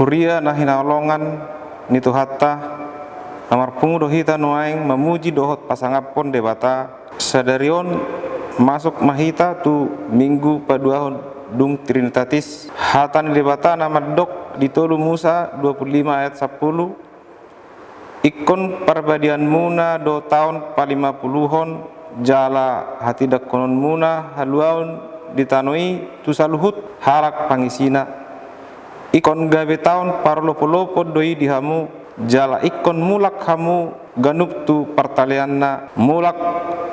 huria na hinaolongan nitu hatta namar pungudo hita nuaing memuji dohot pasangapon debata sadarion masuk mahita tu minggu paduahon dung trinitatis hatan debata nama dok ditolu Musa 25 ayat 10 ikon parbadian muna do tahun 50-hon jala hati dakonon muna haluaun ditanoi tu saluhut harak pangisina ikon gabe tahun parlopo-lopo doi dihamu jala ikon mulak hamu ganup tu partalianna mulak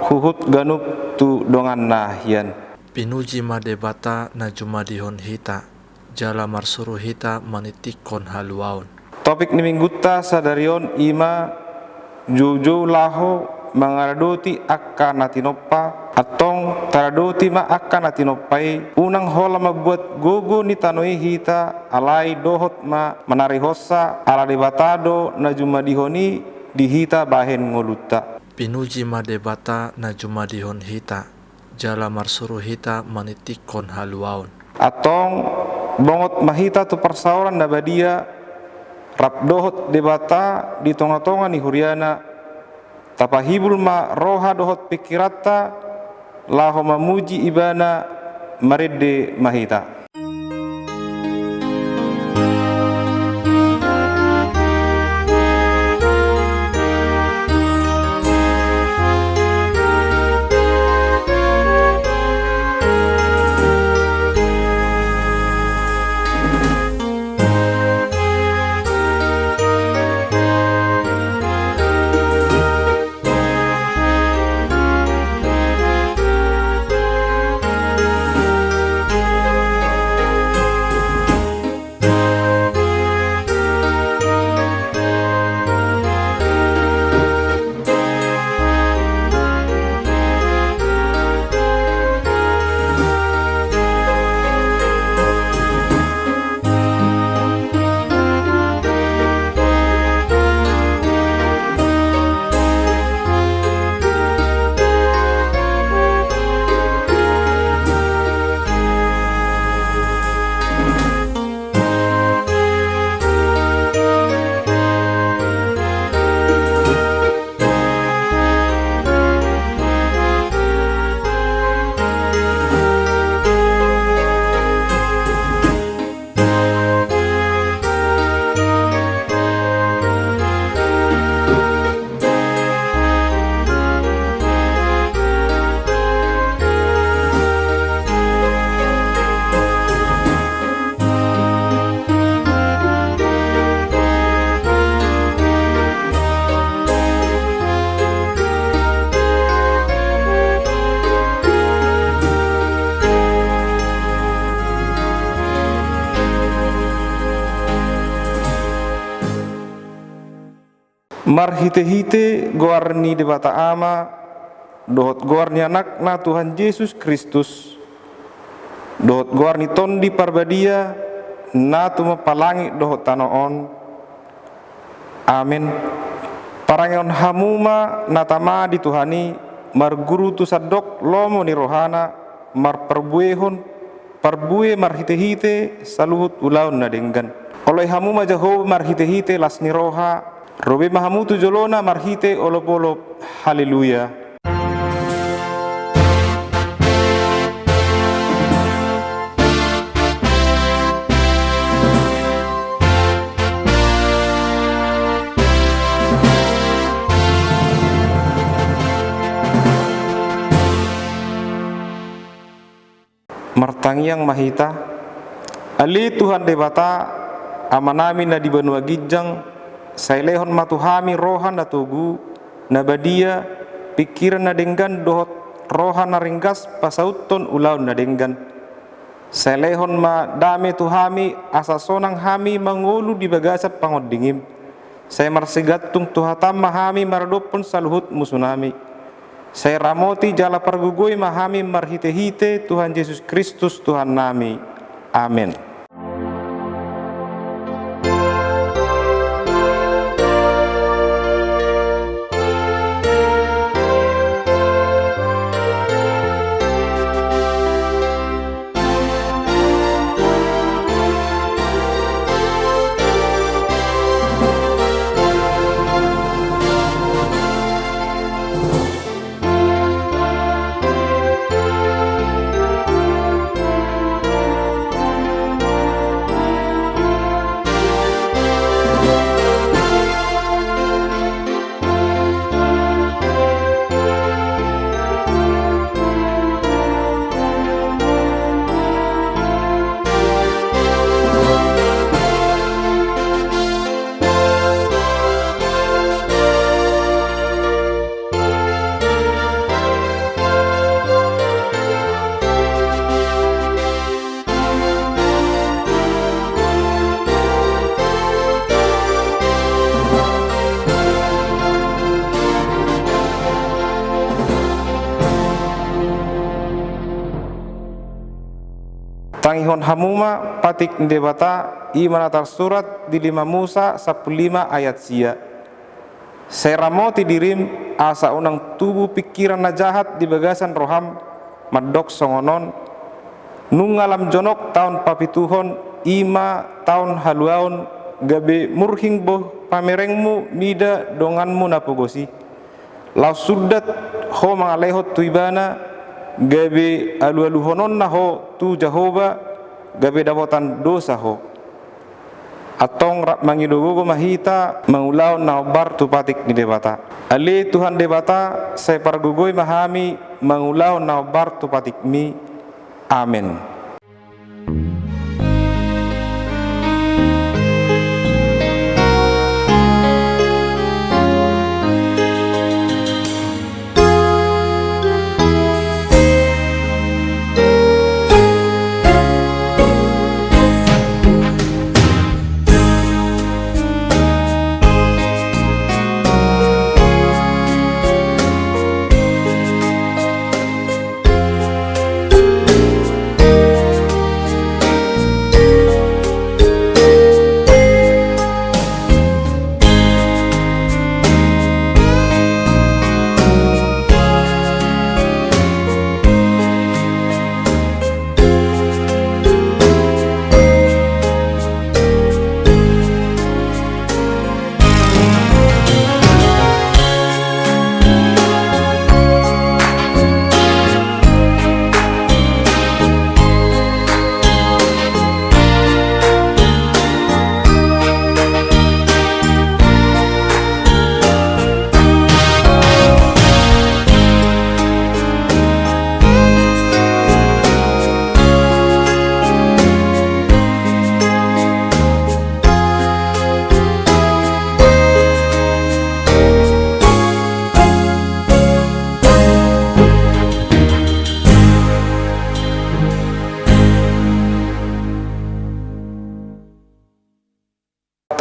huhut ganup tu donganna hian pinuji madebata na jumadihon hita jala marsuru hita manitikon haluaun. Topik ni mingguta sadarion ima juju laho mangaradoti akka natinoppa atong taradoti ma akka natinopai unang hola mabuat gogo ni tanoi hita alai dohot ma manari hossa ala debatado na jumadihoni di hita bahen ngoluta pinuji madebata na jumadihon hita jala marsuru hita manitikon haluaun. Atong bongot mahita tu persauran na badia rap dohot debata di tonga-tonga ni huriana tapahibul ma roha dohot pikirata laho mamuji ibana marede mahita. Marhite-hite goarni debata ama dohot goarni anak na Tuhan Yesus Kristus dohot goarni tondi parbadia na tuma palangi dohot tanoon amin parangion hamuma natama di Tuhani marguru tu sadok lomo ni rohana mar perbuehon parbue marhite-hite saluhut ulaun na denggan oleh hamuma Jehovah marhite-hite lasni roha Robe mahamutu jolona marhite olop-olop haleluya. Martangiang mahita ali Tuhan debata amanami na di benua gijang sailehon matuhami rohan na tugu na badia pikiran na denggan dohot rohan na ringgas pasauton ulaun na denggan sailehon ma dame tuhami asasonang hami mangulu di bagasat pangodingim saya marsigatung tuhatam mahami maradopon saluhut musunami saya ramoti jala pargugoy mahami marhite-hite Tuhan Yesus Kristus Tuhan nami amin. Pangihon hamuma patik debata imanatar surat di 5 Musa 15 ayat sia. Seramoti dirim asa unang tubuh pikiran na jahat di bagasan roham madok songonon nungalam jonok tahun papituhon 5 tahun haluaon gabe murhing boh pamerengmu mida donganmu napogosi lau sudat ho mangalehot tuibana gabe alu-aluhonon na ho tu Jahoba gabe dapotan dosa ho atong mangidogogo mahita mangulaw na obar tupatik ni debata ali Tuhan debata saya pargugoy mahami mangulaw na obar tupatik mi amen.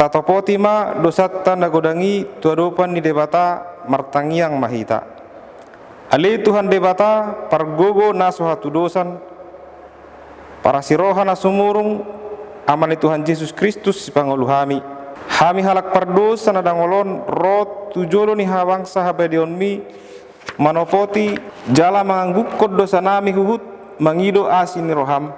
Tatopotima dosata nagodangi tuadopan ni debata martangiang mahita. Ali Tuhan debata pargogo naso hatu dosan para siroha na sumurung amani Tuhan Yesus Kristus si panguluhami. Hami halak pardos na dangolon rot tujolo ni hawang sahabadion mi manopoti jala manganggukod dosa nami huhut mangido asin ni roham.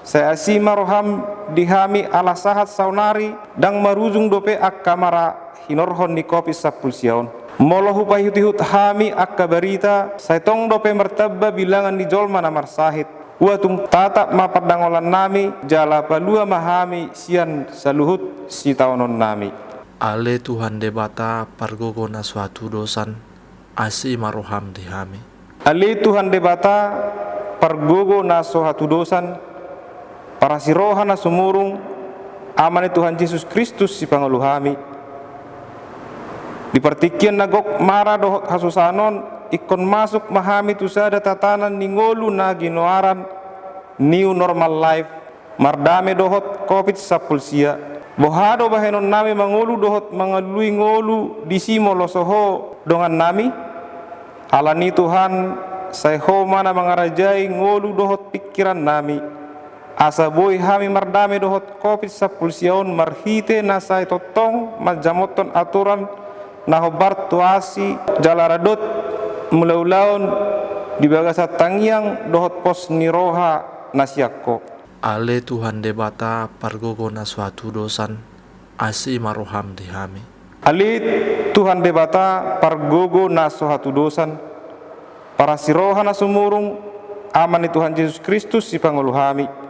Saya asima roham dihami ala sahat saunari dang marujung dope akkamara hinorhon ni kopi sapulsion molohu pahutihut hami akka barita saya tong dope mertabba bilangan di jolma namar sahid watung tatap mapadangolan nami jala palua mahami sian saluhut si taonon nami. Ale Tuhan debata pargogo na suatu dosan asima roham dihami. Ali Tuhan debata pargogo na suatu dosan para siroha na sumurung amani Tuhan Yesus Kristus si panguluhami. Dipertikian nagok mara dohot hasusanon ikon masuk mahami tusada tatanan ningolu na ginoaran new normal life mardame dohot covid sapulsia bohado bahenon nami mangolu dohot mangalui ngolu disimo losoho dongan nami alani Tuhan saya mana mangarajai ngolu dohot pikiran nami asa boy hami mardame dohot covid sapulsion marhite nasai totong majamoton aturan nahobar tuasi jalaradot mulaulaon di bagasa tangiang dohot pos niroha nasiakko. Ale Tuhan debata pargogo na suatu dosan asi maroham dihami. Ali Tuhan debata pargogo na suatu dosan para siroha na sumurung amani Tuhan Yesus Kristus si panguluhami.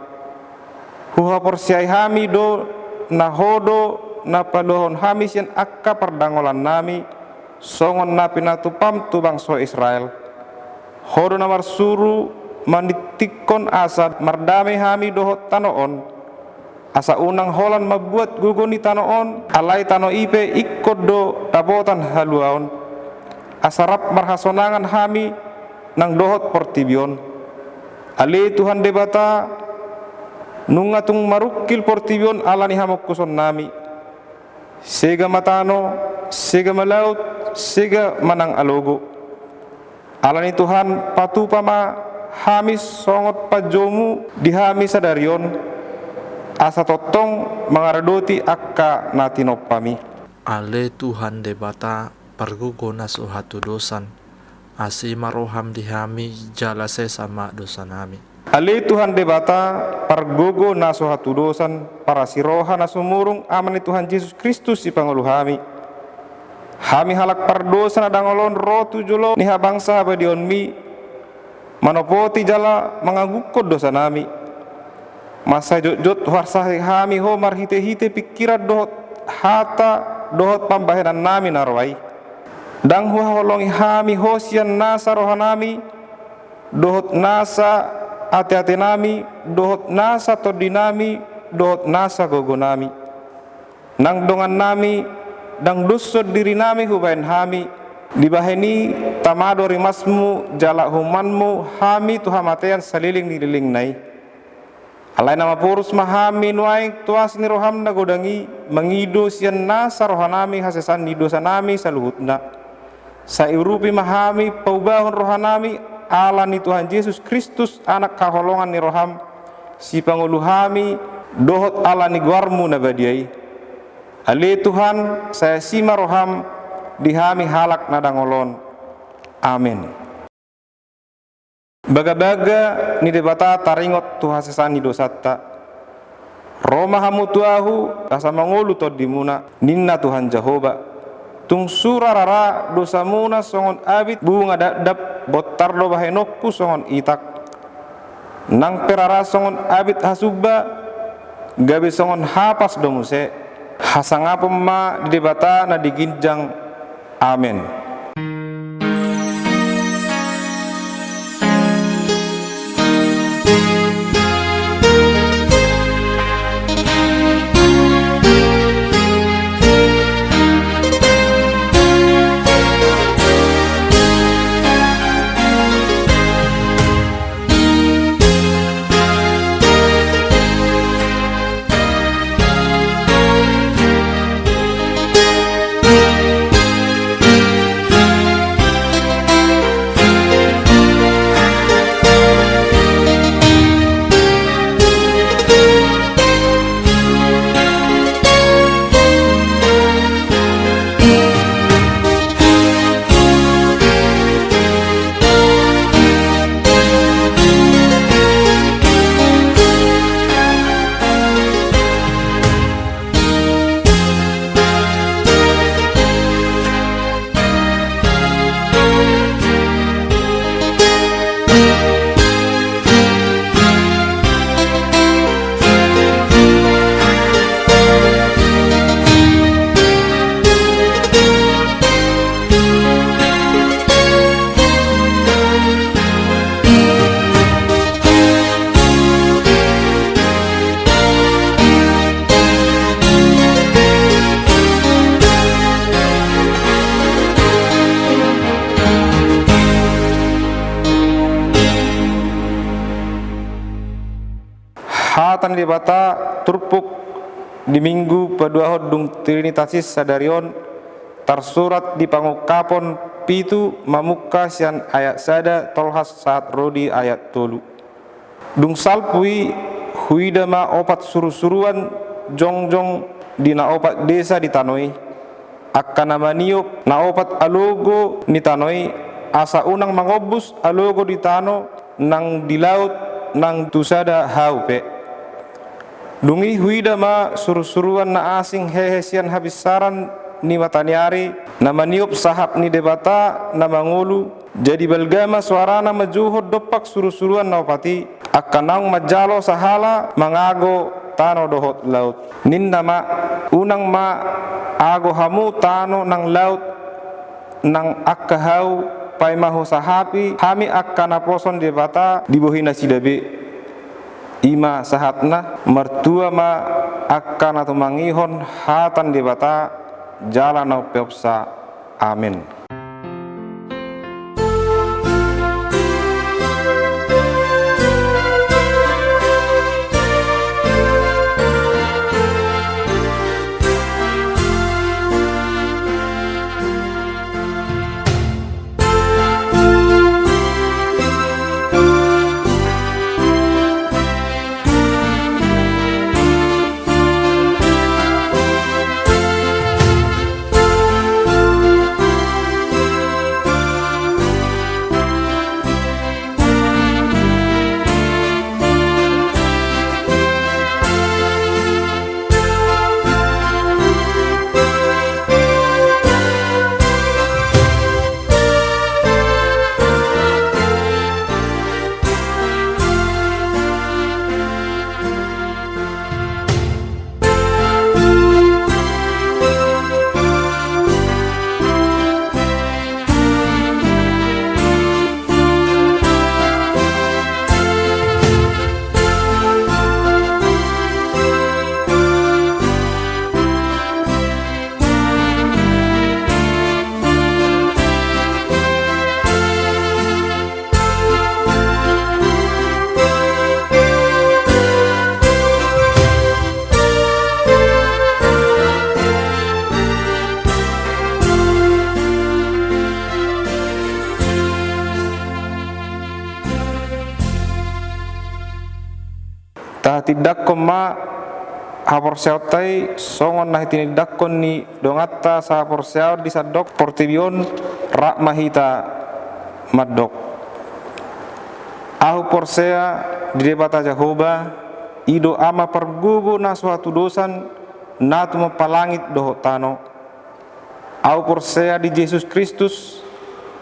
Huha porsiai hami do na hodo na palohon hami sian akka perdangolan nami songon na pinatupam tu bangsa Israel hodo na marsuru manitikon asa mardame hami dohot tanoon asa unang holan mabuat gugoni tanoon alai tano ipe ikod do tabotan haluaon asarap marhasonangan hami nang dohot portibion. Ali Tuhan debata nungatung marukil portibion alani hamok kuson nami sega matano sega malaut sega manang alogo alani Tuhan patupama hami songot pajomu di hami sadarion asa totong mangaradoti akka natinopami. Ale Tuhan debata pargugo nasu hatu dosan, asi maroham dihami jala sesama dosa nami. Ale Tuhan debata pargogo naso hatu dosan para siroha nasumurung amani Tuhan Yesus Kristus si panguluhami. Hami halak pardosa na dangolon rotu jolo niha bangsa badion mi manopoti jala mangagukod dosa nami. Masa jot warsahe hami ho marhite-hite pikiran dohot hata dohot pambahenan nami narwai. Dang holongi hami hosian nasa rohanami dohot nasa ate-ate nami dohot nasa todinami dohot nasa gogonami. Nang dongan nami dang dusod diri nami hubain hami dibaheni tamado rimasmu jala humanmu hami tuhamatean saliling nililing nai. Alai nama purus mahami nuaing tuas ni roham na godangi mangido sian nasa rohanami hasesan ni dosa nami saluhutna. Sa irupi mahami paubahon rohanami ala ni Tuhan Yesus Kristus anak kaholongan ni roham si panguluhami dohot ala ni guarmu na badiai. Ale Tuhan saya sima roham dihami halak na dangolon. Amin. Baga-baga ni debata taringot tu hasesan ni dosatta. Roma hamu tuahu asa mangulu tod dimuna ninna Tuhan Jehovah. Tung surarara dosa muna songon abit bunga dadap botar do bahenokku songon itak. Nang perara songon abit hasubba gabe songon hapas do muse. Hasangapem ma di debata na diginjang. Amin. Hatan debata turpuk di minggu pedua hodung Trinitatis sadarion tersurat di pangukapon pitu mamuka sian ayat sada tolhas saat rodi ayat tolu. Dung salpui huidama opat suru-suruan jongjong dina opat desa di tanoi akan nama niup na opat alogo ni tanoi asa unang mangobus alogo di tano nang di laut nang tusada haupe. Dungi huida ma suru-suruan na asing hehesian habisaran ni mataniari na maniup sahap ni debata na mangulu jadi balgama suarana majuhod dopak suru-suruan na opati akanang majalo sahala mangago tano dohot laut ninna ma unang ma ago hamu tano nang laut nang akkahau pai maho sahapi hami akkana poson debata dibohina sidabe ima sahatna mertua ma akan atau mangihon hatan debata jalan au peopsa. Amin. tidak koma hapor seotai songon nah tidak ni dongatta sa hapor seor di sadok portibion rak mahita madok ahu porsea di debata Jehovah ido ama pergugo na suatu dosan natu mapalangit doho tano ahu porsea di Yesus Kristus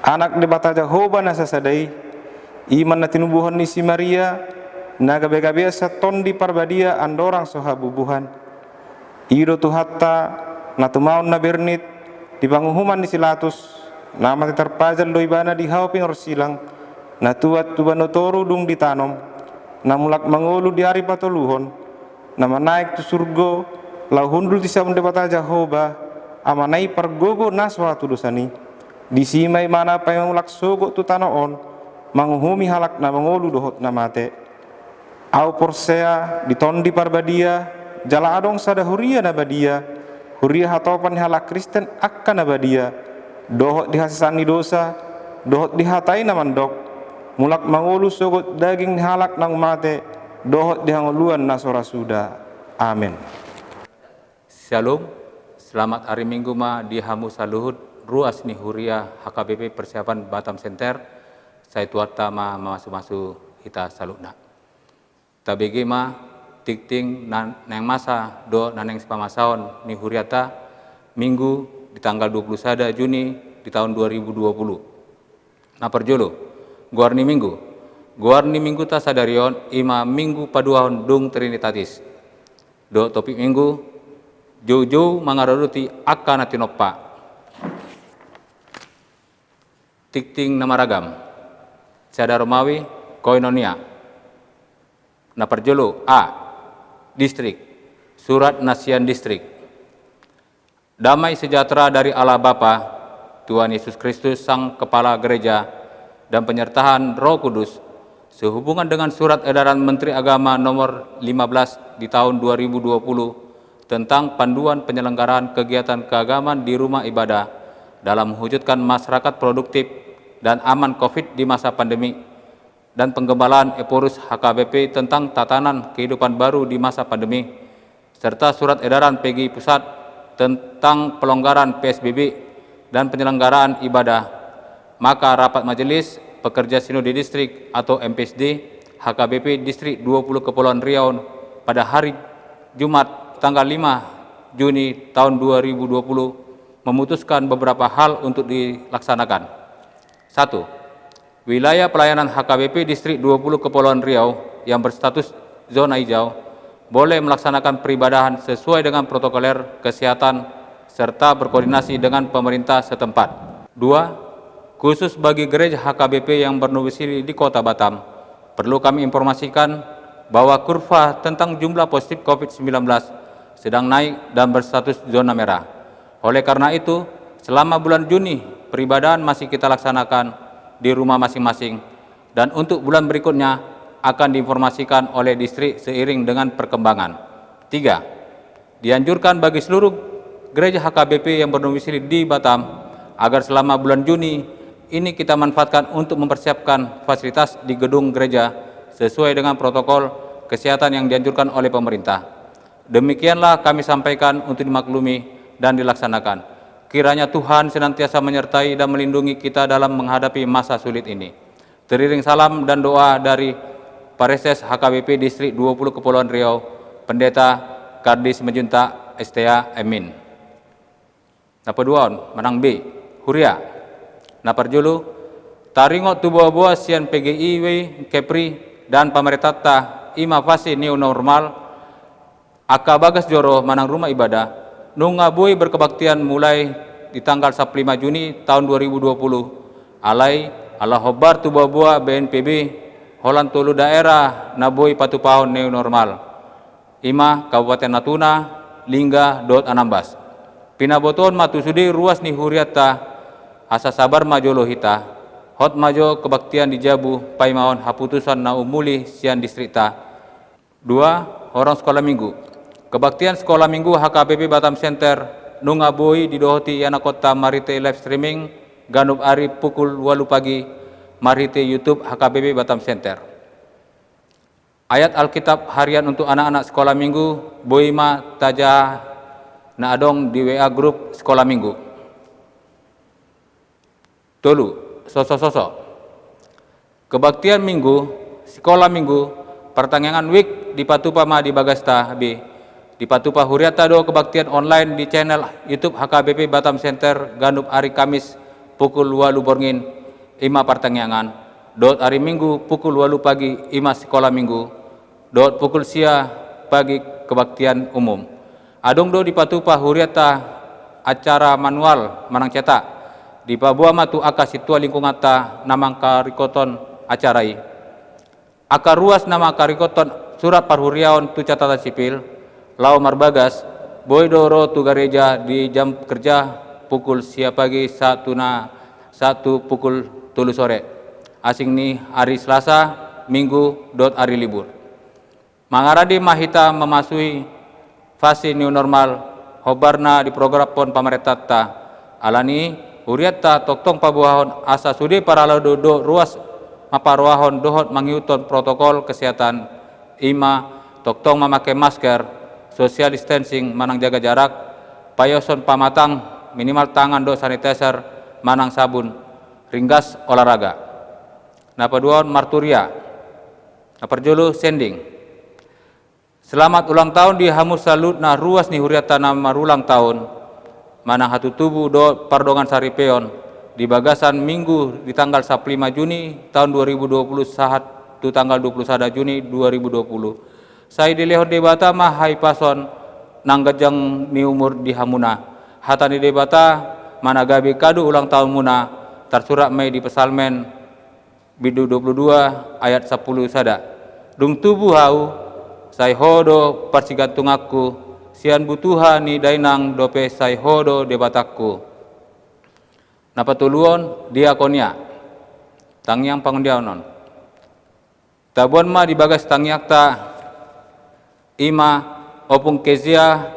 anak debata Jehovah na sasadai iman na tinubuhan ni si Maria na gabe-gabe sa tondi parbadia andorang sohabubuhan ido tuhatta na tumaon na bernit di panguhuman ni silatus nama terpajal doibana di hawpin orsilang na tuat tubanotoru dung ditanom na mulak mangulu di hari patoluhon na manaik tu surgo lau hundul tisa mendebata Jehovah amanai pergogo na suatu dosani disimai mana payamulak sogo tu tanoon manguhumi halak na mangulu dohot na mate au porsea ditondi parbadia jala adong sada huria na badia huria hatopan halak Kristen akan na badia dohot dihasani dosa dohot dihatai na mandok mulak mangulu sogot daging halak nang mate dohot dihanguluan na sora suda. Amin. Shalom, selamat hari Minggu ma di hamu saluhut ruas ni huria HKBP persiapan Batam Center saya tuata ma masu-masu hita salukna tabege ma tikting nang masa do naneng pamasaon ni huriata Minggu di tanggal 21 Juni di tahun 2020 na perjolo Guarni minggu ta sadarion ima minggu paduahon dung trinitatis do topik minggu jauh-jauh mangaruti akan atinoppa tikting nama ragam sada Romawi koinonia na perjolo A distrik surat nasian distrik damai sejahtera dari Allah Bapa Tuhan Yesus Kristus Sang Kepala Gereja dan penyertaan Roh Kudus sehubungan dengan surat edaran Menteri Agama nomor 15 di tahun 2020 tentang panduan penyelenggaraan kegiatan keagamaan di rumah ibadah dalam mewujudkan masyarakat produktif dan aman COVID di masa pandemi dan penggembalaan Eporus HKBP tentang tatanan kehidupan baru di masa pandemi serta surat edaran PGI Pusat tentang pelonggaran PSBB dan penyelenggaraan ibadah. Maka rapat majelis pekerja sinode distrik atau MPSD HKBP distrik 20 Kepulauan Riau pada hari Jumat tanggal 5 Juni tahun 2020 memutuskan beberapa hal untuk dilaksanakan. 1. Wilayah pelayanan HKBP distrik 20 Kepulauan Riau yang berstatus zona hijau boleh melaksanakan peribadahan sesuai dengan protokoler kesehatan serta berkoordinasi dengan pemerintah setempat. 2. Khusus bagi gereja HKBP yang berdomisili di Kota Batam, perlu kami informasikan bahwa kurva tentang jumlah positif COVID-19 sedang naik dan berstatus zona merah. Oleh karena itu, selama bulan Juni, peribadahan masih kita laksanakan di rumah masing-masing, dan untuk bulan berikutnya akan diinformasikan oleh distrik seiring dengan perkembangan. 3. Dianjurkan bagi seluruh gereja HKBP yang berdomisili di Batam agar selama bulan Juni ini kita manfaatkan untuk mempersiapkan fasilitas di gedung gereja sesuai dengan protokol kesehatan yang dianjurkan oleh pemerintah. Demikianlah kami sampaikan untuk dimaklumi dan dilaksanakan. Kiranya Tuhan senantiasa menyertai dan melindungi kita dalam menghadapi masa sulit ini. Teriring salam dan doa dari Pareses HKBP Distrik 20 Kepulauan Riau, Pendeta Kardis Majunta STA Amin. Napaduan, Manang B, Huria. Naparjulu, taringot tu buah-buah sian PGI, Kepri, dan pemerintah ima fase new normal, akabagas joro manang rumah ibadah, nungabui berkebaktian mulai di tanggal 15 Juni tahun 2020, alai ala hobar tu buah-buah BNPB, Holan tolu daerah nabui patu pahun new normal, ima Kabupaten Natuna, Lingga, Anambas. Pinaboton matusudi ruas ni huriata, asa sabar majo lohita, hot majo kebaktian di Jabu, paimaon haputusan na umuli sian distrikta. 2. Orang sekolah minggu. Kebaktian sekolah minggu HKBP Batam Center, nungabui di dohoti yana kota marite live streaming, ganub ari pukul 8 pagi, marite YouTube HKBP Batam Center. Ayat Alkitab harian untuk anak-anak sekolah minggu, Boima Taja na adong di WA grup sekolah minggu. Tolu, sosok-sosok. Kebaktian minggu, sekolah minggu, pertanyaan week di Patupa ma di Bagasta B. Di Patupa Huriata do kebaktian online di channel YouTube HKBP Batam Center Ganup hari Kamis pukul 8 borngin 5 pertanyaan. Dot hari Minggu pukul 8 pagi 5 sekolah minggu. Dot pukul sia pagi kebaktian umum. Adong do di Patupa Huriata acara manual manang cetak. Di Papua matu aka situa lingkungan ta namang karikoton acarai. Aka ruas nama karikoton surat parhuriaon tu catatan sipil. Lau marbagas boy doro tu gereja di jam kerja pukul sia pagi 1 pukul 3 sore. Asing ni hari Selasa, Minggu, dot hari libur. Mangaradi mahita memasuki fase new normal hobarna di program pon pamerintah ta. Alani huriata toktong pabuahon asa sudi para do ruas maparuahon dohot manghiuton protokol kesehatan ima toktong memakai masker, social distancing manang jaga jarak, payoson pamatang minimal tangan do sanitizer manang sabun, ringgas olahraga. Napaduan marturia, naparjulu sending. Selamat ulang tahun di hamus salut na ruas ni huriata na marulang tahun, manang hatu tubuh do pardongan saripeon di Bagasan Minggu di tanggal 15 Juni tahun 2020 saat tu tanggal 21 Juni 2020. Saya dilehor debata mah hai pason nanggajang ni umur di hamuna. Hata ni debata mana gabi kadu ulang tahun muna tersurat mai di pesalmen bidu 22 ayat 10 sada. Dung tubuh hau sai hodo persigantung aku sian butuha ni dainang dope sai hodo debataku. Napatuluon diakonia tangyang pangundiaonon. Tabuan ma di bagas tangyak ta ima opung kezia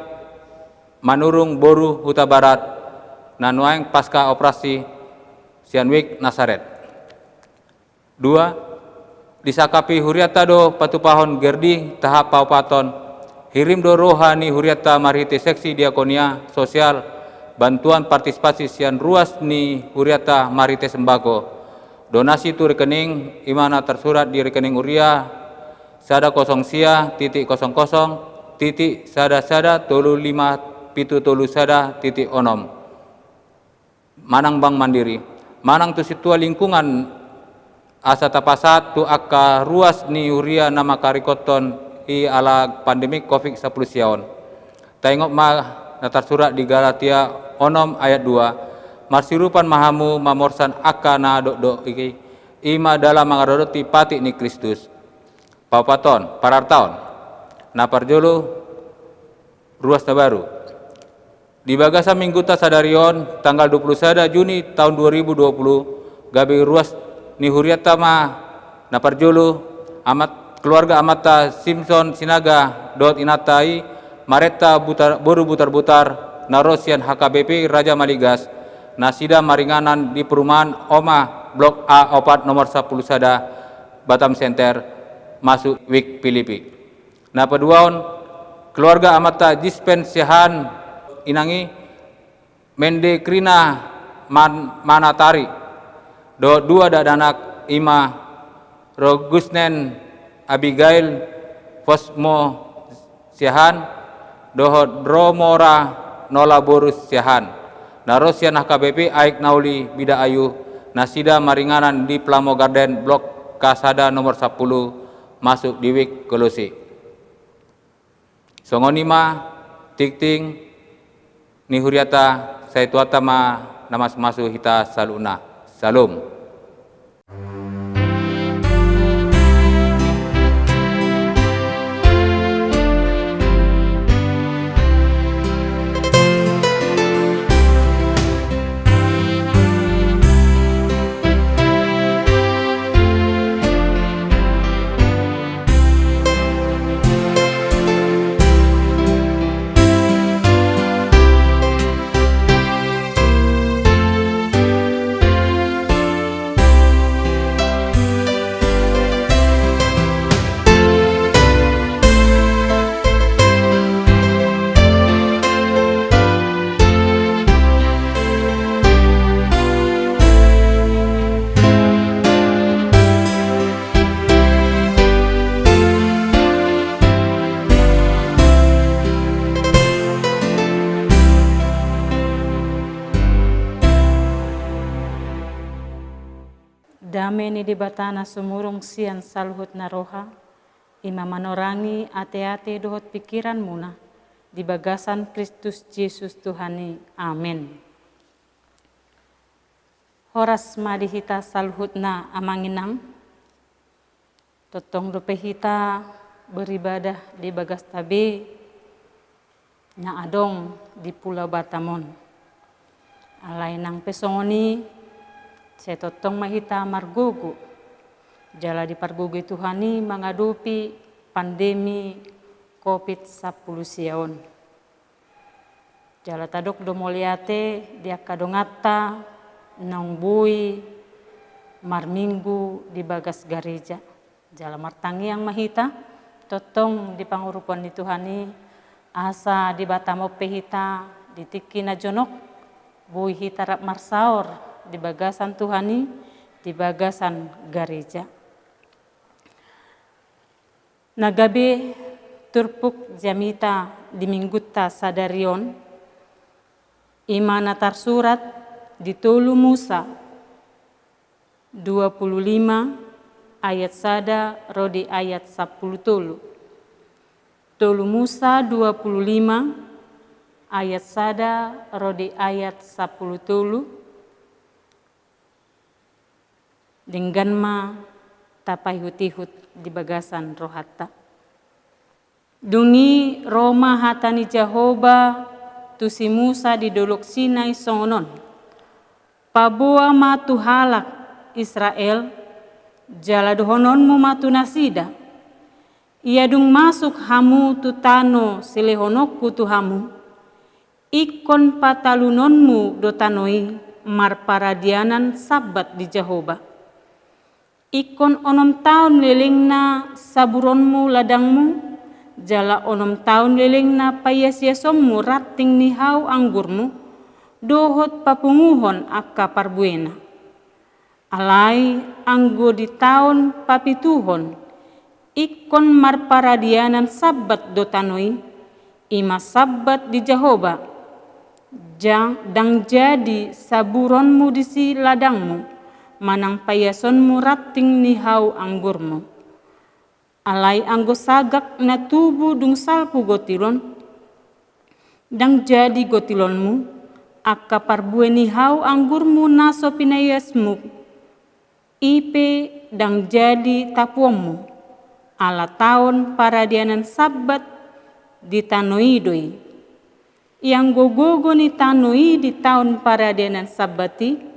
manurung boru huta barat nanuaing pasca operasi sianwik Nasaret. 2. Disakapi huriata do patupahon gerdi tahap paupaton hirim do rohani huriata marhiti seksi diakonia sosial bantuan partisipasi sian ruas ni huriata marhiti sembako donasi tu rekening imana tersurat di rekening uria sada 0 sia titik 00 titik sada tolu 5 pitu tolu sada titik onom manang Bank Mandiri manang tu situa lingkungan asa tapasat tu akka ruas ni uria nama karikoton i ala pandemik COVID-19 siaon. Tengok ma natar surat di Galatia onom ayat 2 marsirupan mahamu mamorsan akka na do iki ima dalam mangarodoti pati ni Kristus. Papaton, parartaon, naparjolo, ruas tabaru. Di Bagasa Minggu ta sadarion tanggal 21 Juni tahun 2020 gabi ruas ni huriata ma naparjolo amat keluarga amata Simpson Sinaga dot inatai mareta boru butar-butar narosian HKBP Raja Maligas nasida maringanan di perumahan Oma Blok A opat nomor 10 sada Batam Center masuk wik Pilipi. Napaduaon keluarga amata dispensihan inangi mende krina manatari do 2 dadanak ima Rogusnen Abigail Fosmo siahan dohot Dromora nola borus siahan narosian HKBP Aik Nauli Bida Ayu nasida maringanan di Plamo Garden Blok Kasada nomor 10 masuk di wik Kolosi. Songonima tikting ni huriata saituata ma namas masu hita saluna. Salum. Dame ni di batana sumurung sian saluhut na roha, ima manorangi ate-ate dohot pikiran muna, di bagasan Kristus Yesus Tuhani. Amin. Horas madi hita saluhut na amanginang, totong dope hita beribadah di bagas tabe, nya adong di Pulau Batamon. Alay nang pesongoni, setotong mahita margogo, jala di pargogo Tuhani menghadapi pandemi COVID-19 siaon. Jala tadok domoliate dia kadongata nang bui marminggu di bagas gereja. Jala martangi yang mahita, totong di pangurupan di Tuhani, asa di batamo pehita, di tiki na jonok, bui hita rap marsaor, di bagasan Tuhani, di bagasan gereja. Nagabe turpuk jamita di mingguta sadarion, imana tarsurat di Tolu Musa 25 ayat sada rodi ayat 10 tolu. Tolu Musa 25 ayat sada rodi ayat 10 tolu. Dengan ma tapai hutihut di bagasan rohata. Dungi Roma hatani Jehoba tu si Musa di dolok Sinai songonon. Pabua matu halak Israel, jala dohononmu matu nasida. Ia dung masuk hamu tu tano silehonokku tu hamu. Ikon patalunonmu do tanoi marparadianan sabat di Jehoba. Ikon onom tahun lelengna saburonmu ladangmu, jala onom tahun lelengna payas-yasommu rating nihau anggurmu, dohot papunguhon akka parbuena. Alai anggo di tahun papituhon, ikon marparadianan sabat do tanoi, ima sabat di Jehoba, dang jadi saburonmu di si ladangmu, manang payasonmu rating nihau anggurmu. Alai anggo sagak na tubuh dung salpu gotilon, dang jadi gotilonmu, akka parbue nihau anggurmu naso pinayasmu, ipe dang jadi tapuommu, ala tahun paradianan sabat di tanoi doi. Yang gogogo ni tanoi di tahun paradianan sabati,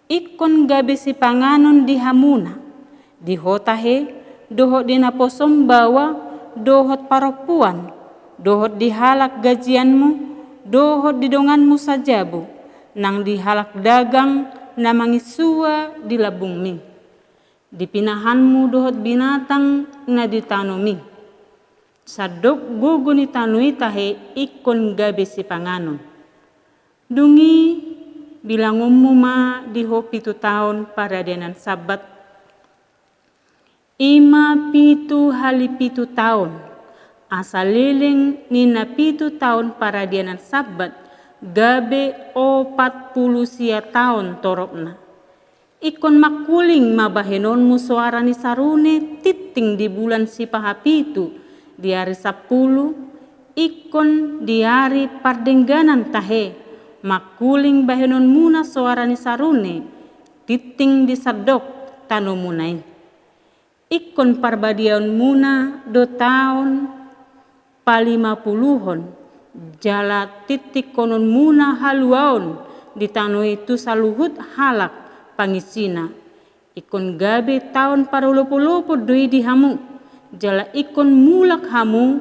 ikon gabe si panganon di hamuna, di hotahe, dohot di naposom bawa, dohot paropuan, dohot di halak gajianmu, dohot di donganmu sajabu, nang di halak dagang na mangisua di labungmi. Di pinahanmu dohot binatang na ditanomi. Sadok gugu ni tanui tahe ikon gabe si panganon. Dungi bilangummu ma di ho 7 tahun paradianan sabat, ima 7 hali 7 tahun, asal leleng nina 7 tahun paradianan sabat, gabe 40 sia tahun torokna. Ikon makuling mabahenonmu suara ni sarune titing di bulan si pahapitu, di hari 10, ikon di hari pardengganan tahe, makuling bahenon muna suara ni sarune, titing di sadok tanu munai. Ikon parbadiaon muna 2 tahun pa50, jala titik konon muna haluaon di tanu itu saluhut halak pangisina. Ikon gabe tahun parulupo-lupo doi di hamu, jala ikon mulak hamu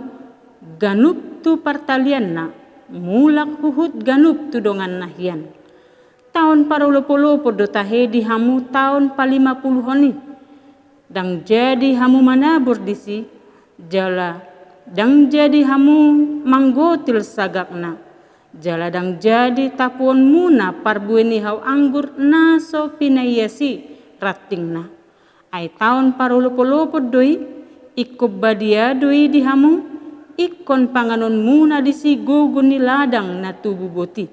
ganup tu partalianna, mulak huhut ganup tu dongan nahian. Tahun parulupo-lupo do tahe di hamu tahun pa50 honi, dang jadi hamu manabur disi, jala dang jadi hamu manggotil sagakna, jala dang jadi tapuon muna parbueni hau anggur naso pinayasi ratingna. Ai tahun parulupo-lupo doi, ikub badia doi di hamu, ikon panganon muna di si gugun ni ladang na tubuh boti.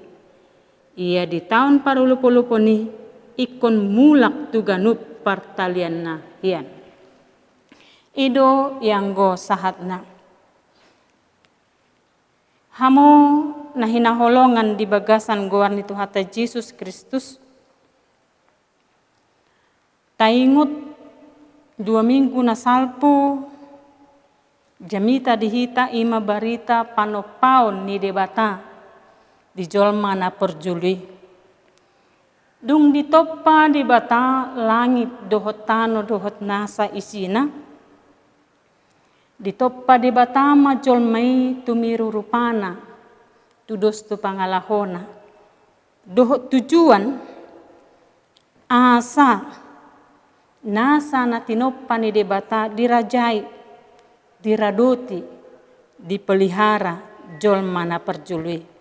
Ia di tahun parulupo-lupo ni, ikon mulak tu ganup, pertalian na hian. Ido yang go sahat na. Hamo na hinaholongan di bagasan goan ni Tuhan Yesus Kristus. Taingut 2 minggu na salpo, jamita dihita ima barita panopaon ni debata di jolma na perjuli. Dung ditoppa di bata langit dohot tano dohot nasa isina. Ditoppa di bata ma jolmai tumiru rupana tudos tu pangalahona. Dohot tujuan asa nasa na tinoppa ni debata dirajai, diradoti, dipelihara jolma na perjuli.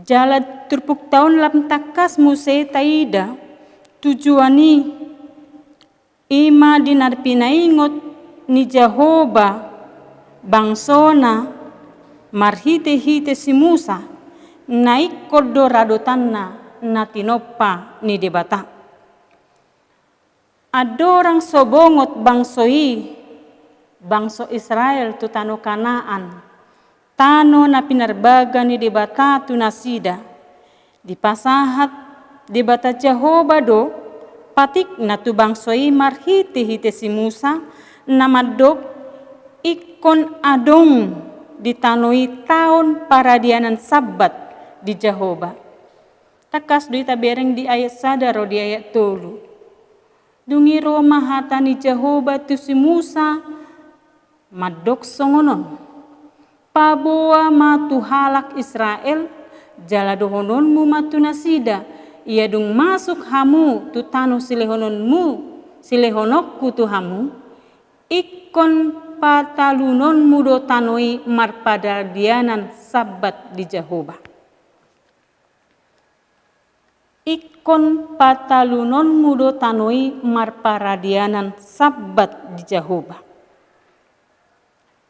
Jala turpuk tahun lam takas muse taida tujuani ima dinarpinaingot ni Jehovah bangsona marhite-hite si Musa naik kodo radotanna na tinoppa ni debata. Adorang sobongot bangso Israel tu tano Kanaan, tano na pinarbaga ni debata tu nasida, di pasahat debata Jehovah do, patik na tu bangsoi marhite-hite si Musa, namadok ikon adong ditanoi tahun paradianan Sabat di Jehovah. Takas do itabereng di ayat sadaro di ayat 3. Dungiro mahata ni Jehovah tu si Musa madok songonon. Paboa matu halak Israel jala dohononmu matu nasida. Ia dung masuk hamu tu tanu silehononmu silehonokku tu hamu. Ikon patalunon mudo tanoi marpadadianan Sabat di Jehovah. Ikon patalunon mudo tanoi marparadianan Sabat di Jehovah.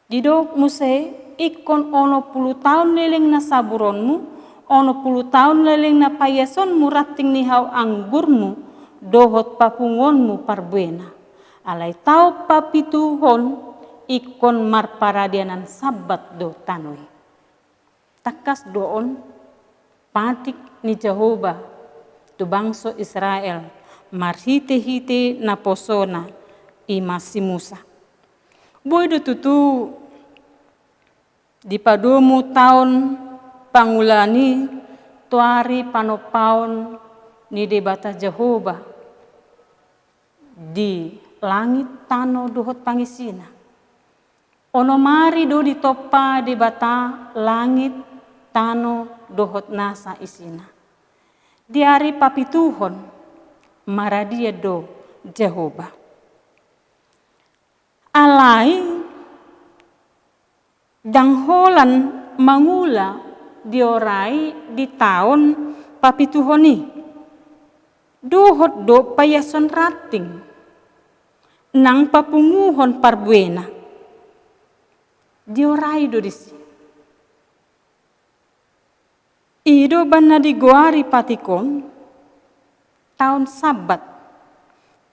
Didok muse ikon ono 10 tahun leleng na saburonmu, ono 10 tahun leleng na payasonmu rating nihau anggurmu, dohot papungonmu parbuena. Alai tau papituhon ikon marparadianan Sabat do tanoi. Takas doon patik ni Jehovah tu bangso Israel marhite-hite na posona ima si Musa. Boy do tutu di padomu tahun pangulani tuari panopaon ni debata Jehovah di langit tano dohot pangisina. Ono mari do ditoppa debata langit tano dohot nasa isina. Diari papituhon maradia do Jehovah. Alai dangholan mangula diorai di tahun papituhoni. Dohot do payason rating nang papunguhon parbuena. Diorai do disi. Ido bana digoari patikon tahun Sabat,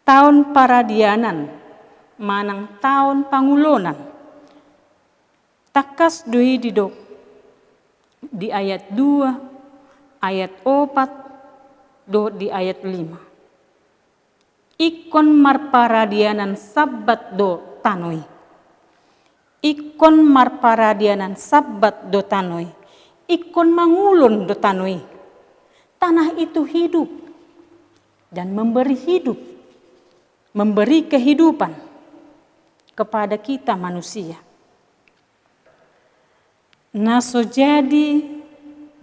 tahun paradianan, manang tahun pangulonan. Takas dui didok di ayat 2, ayat 4, do di ayat 5. Ikon marparadianan Sabat do tanoi. Ikon marparadianan Sabat do tanoi. Ikon mangulon do tanoi. Tanah itu hidup dan memberi hidup, memberi kehidupan kepada kita manusia. Naso jadi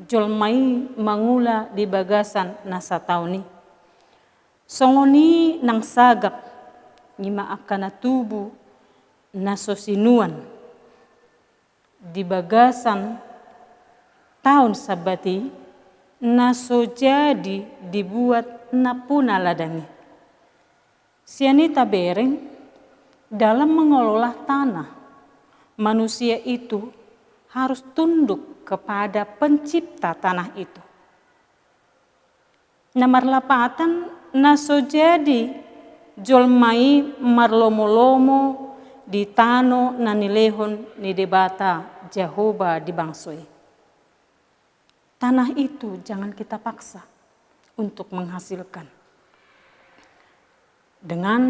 jolmai mangula di bagasan nasa tauni. Songoni nang sagak ngima akana tubu naso sinuan di bagasan tahun sabati naso jadi dibuat napuna ladangi. Sianita bereng dalam mengelola tanah, manusia itu harus tunduk kepada pencipta tanah itu. Nomor 8 naso jadi jolmai marlomo-lomo di tano na nilehon ni debata Jehovah di bangsoi. Tanah itu jangan kita paksa untuk menghasilkan. Dengan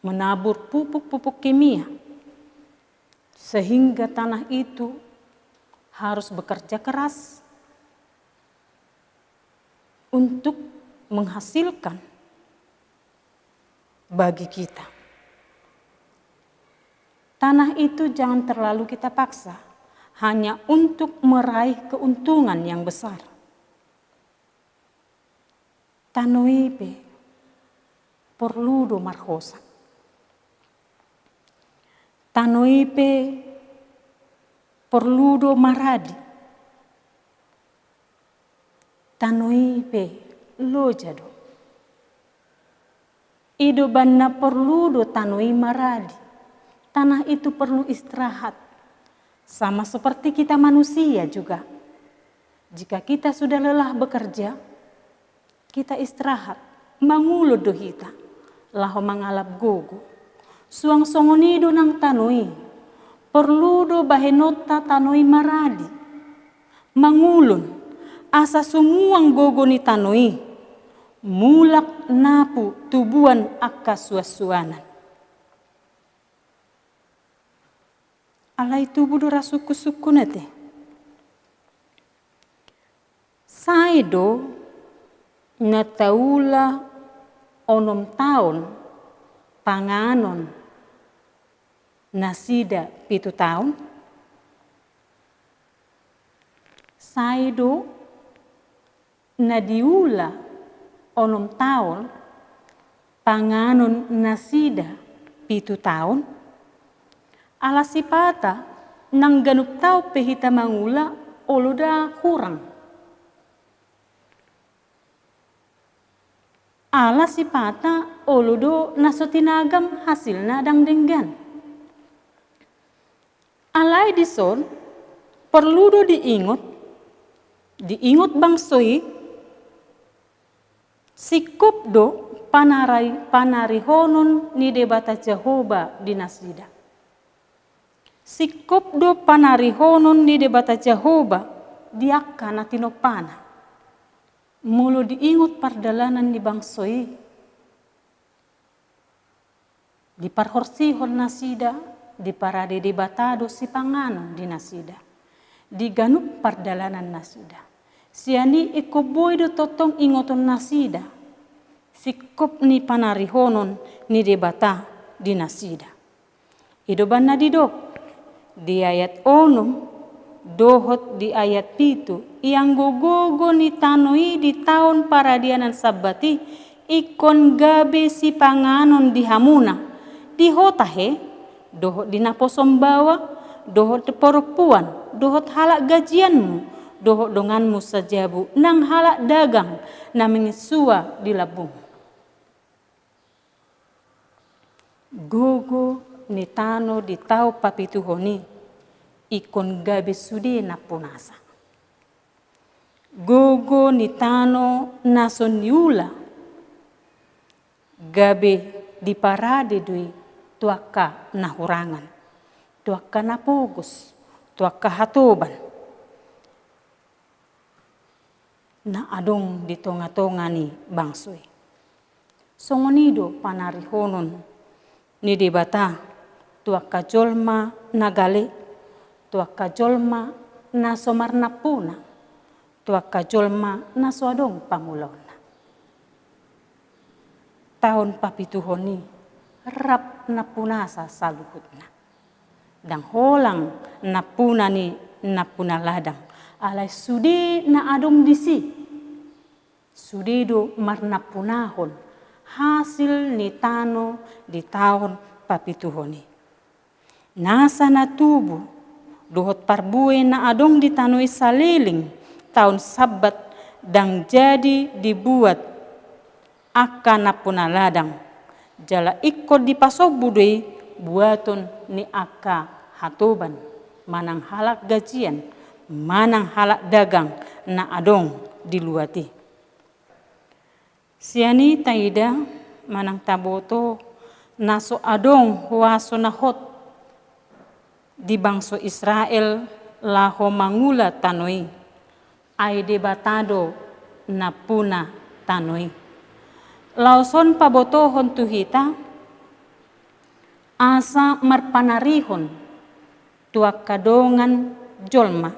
menabur pupuk-pupuk kimia, sehingga tanah itu harus bekerja keras untuk menghasilkan bagi kita. Tanah itu jangan terlalu kita paksa, hanya untuk meraih keuntungan yang besar. Tanoipe perludo marhosa. Tanoipe perludo maradi. Tanoipe lojado. Ido banna perludo tanoi maradi. Tanah itu perlu istirahat. Sama seperti kita manusia juga. Jika kita sudah lelah bekerja, kita istirahat. Mangulo dohita. Laho mangalap gogo. Suang songonido ng tanoi. Perludo bahenota tanoi maradi. Mangulon. Asa sumuang gogo ni tanoi. Mulak napu tubuan akka suasuanan. Alay tubuh dora suku-suku nete. Saido nataula onom taon panganon nasida 7 tahun. Saido nadiula onom taon panganon nasida 7 tahun. Alasipata nang ganup tao pehita mangula oloda kurang. Alasipata olodo nasotinagam hasil nadang denggan. Alay dison perludo diingot bangsoi sikup do panarihonon ni debata Jehovah di nasida. Sikup do panarihonon ni debata Jehovah diakka na tinopana. Mulo diingot pardalanan ni bangsoi. Di parhorsihon nasida, di parade debatado si panganon di nasida. Di ganup pardalanan nasida. Siani ikoboy do totong ingoton nasida. Sikup ni panarihonon ni debata di nasida. Idoban na didok. Di ayat 6, dohot di ayat 7, yang gogogo ni tanoi di tahun paradianan sabati, ikon gabe si panganon di hamuna, di hotahe, dohot di naposombawa, dohot di perempuan, dohot halak gajianmu, dohot donganmu sajabu, nang halak dagang, na mengisua di labung. Gogo ni tano di tau papituhoni ikon gabe sude na punasa. Gogo ni tano nason yula gabe di parade dui tuaka na hurangan, tuaka na pogos, tuaka hatoban. Na adong di tonga-tonga ni bangsoi. Songonido panarihonon ni debata tuaka jolma nagale, tuaka jolma na somarna puna, tuaka jolma na suadong pangulona. Tahun papituhoni rap na punasa saluhutna. Dang holang na puna ni na puna ladang. Alay sudi na adong disi. Sudido marna punahon hasil ni tano di tahun papituhoni. Nasa na tubo, dohot parbue na adong ditanoi saliling, tahun sabat dang jadi dibuat akan na punaladang. Jala ikut dipasobudui buaton ni aka hatoban, manang halak gajian, manang halak dagang na adong diluati. Siani taida manang taboto naso adong huaso nahot di bangso Israel laho mangula tanoi ay debatado na puna tanoi. Lauson pabotohon tuhita asa marpanarihon tuak kadongan jolma.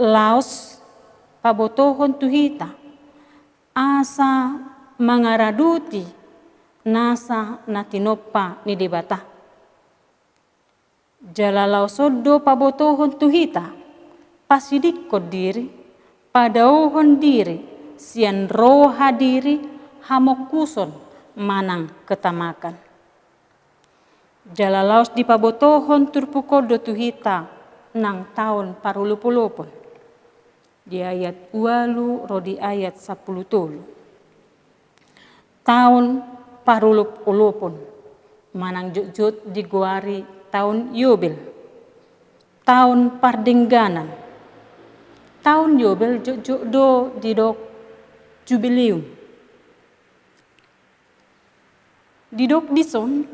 Laos pabotohon tuhita asa mangaraduti nasa natinopa ni debata. Jalalau sodo pabotohon tuhita pasidik ko diri padauhon diri sian roha diri hamokuson manang ketamakan. Jalalaos di pabotohon turpukodo tuhita nang tahun parulupulupon. Di ayat 8 rodi ayat 10 tulu. Tahun parulupulupon manang jujut diguari tahun Yobel. Tahun pardengganan. Tahun Yobel jujut do didok jubileum. Didok dison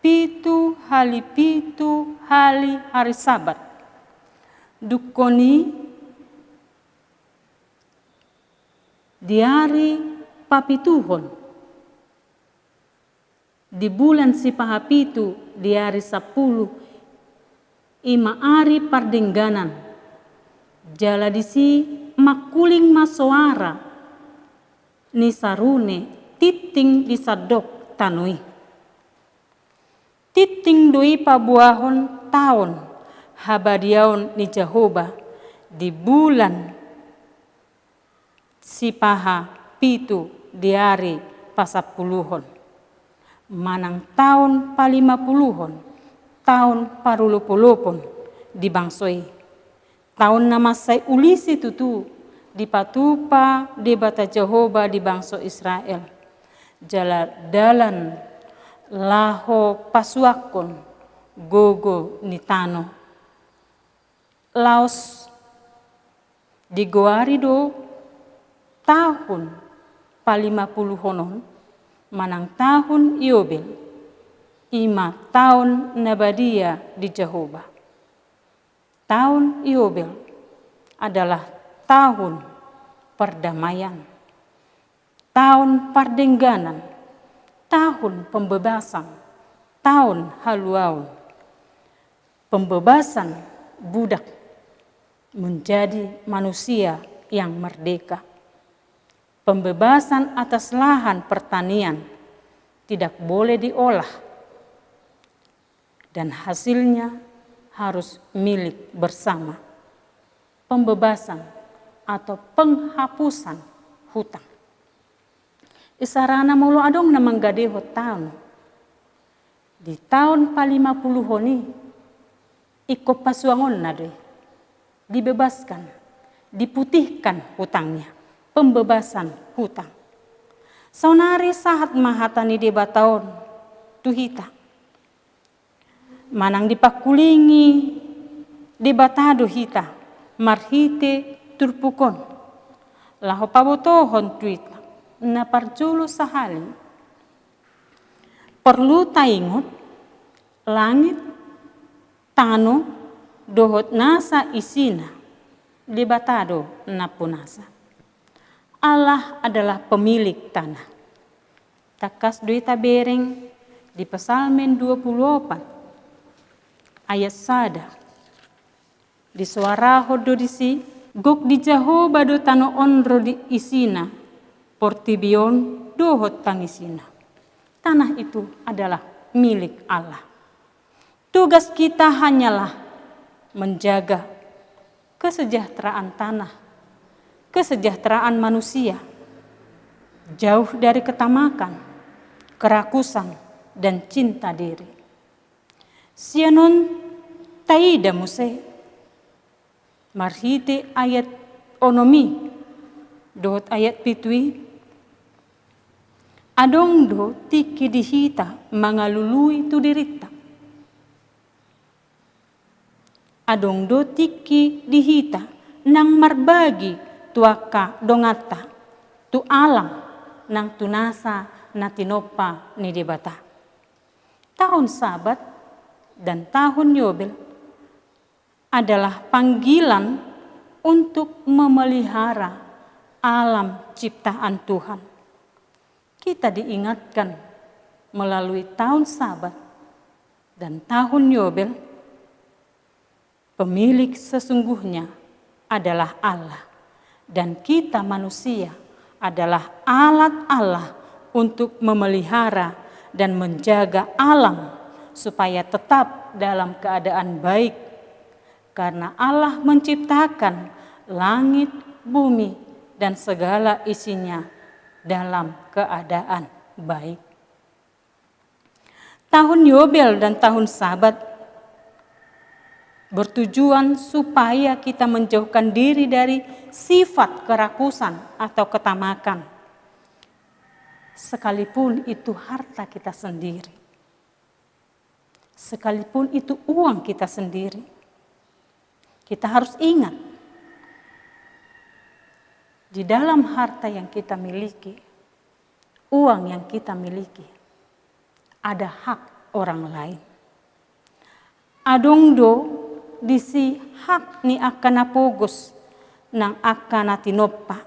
pitu hali hari sabat. Dukoni diari papituhon. Di bulan si pahapitu diari 10 ima ari pardengganan. Jala disi makuling masoara ni sarune titing di sadok tanui. Titing doi pabuahon tahun habadiaon ni Jehovah di bulan si paha pitu diari pasapuluhon. Manang tahun pa50, tahun parulupulupon di bangsoi. Tahun namasay ulisi tutu di patupa di bata Jehovah di bangso Israel. Jala dalan laho pasuakon gogo ni tano. Laos digoari do tahun pa50 manang tahun Yobel, ima tahun nabadia di Jehovah. Tahun Yobel adalah tahun perdamaian, tahun pardengganan, tahun pembebasan, tahun haluau, pembebasan budak menjadi manusia yang merdeka. Pembebasan atas lahan pertanian tidak boleh diolah dan hasilnya harus milik bersama. Pembebasan atau penghapusan hutang. Isarana mulu adong na manggadeho tahun. Di tahun pa50 ni iko pasuangon na doy. Dibebaskan, diputihkan hutangnya. Pembebasan hutang. Saunari sahat mahatani debataon tuhita. Manang dipakulingi debatado hita marhite turpukon. Laho pabotohon tuita na parjulo sahali. Perlu taingot langit tano dohot nasa isina debatado na punasa. Allah adalah pemilik tanah. Takas duita bereng di Psalmen 24 ayat sada. Di suara hodo disi gok di Jehovah do tano onro di isina portibion dohot pangisina. Tanah itu adalah milik Allah. Tugas kita hanyalah menjaga kesejahteraan tanah, kesejahteraan manusia, jauh dari ketamakan, kerakusan, dan cinta diri. Sianon taida muse, marhite ayat onomi, dohot ayat pitui, adong do tiki dihita mangalului tu dirita. Adong do tiki dihita nang marbagi tuaka dongata tu alam nang tunasa na tinoppa ni debata. Tahun Sabat dan tahun Yobel adalah panggilan untuk memelihara alam ciptaan Tuhan. Kita diingatkan melalui tahun Sabat dan tahun Yobel, pemilik sesungguhnya adalah Allah, dan kita manusia adalah alat Allah untuk memelihara dan menjaga alam supaya tetap dalam keadaan baik, karena Allah menciptakan langit, bumi, dan segala isinya dalam keadaan baik. Tahun Yobel dan tahun Sabat bertujuan supaya kita menjauhkan diri dari sifat kerakusan atau ketamakan, sekalipun itu harta kita sendiri, sekalipun itu uang kita sendiri. Kita harus ingat, di dalam harta yang kita miliki, uang yang kita miliki, ada hak orang lain. Adongdo disi hak ni akana pogos nang akana tinoppa.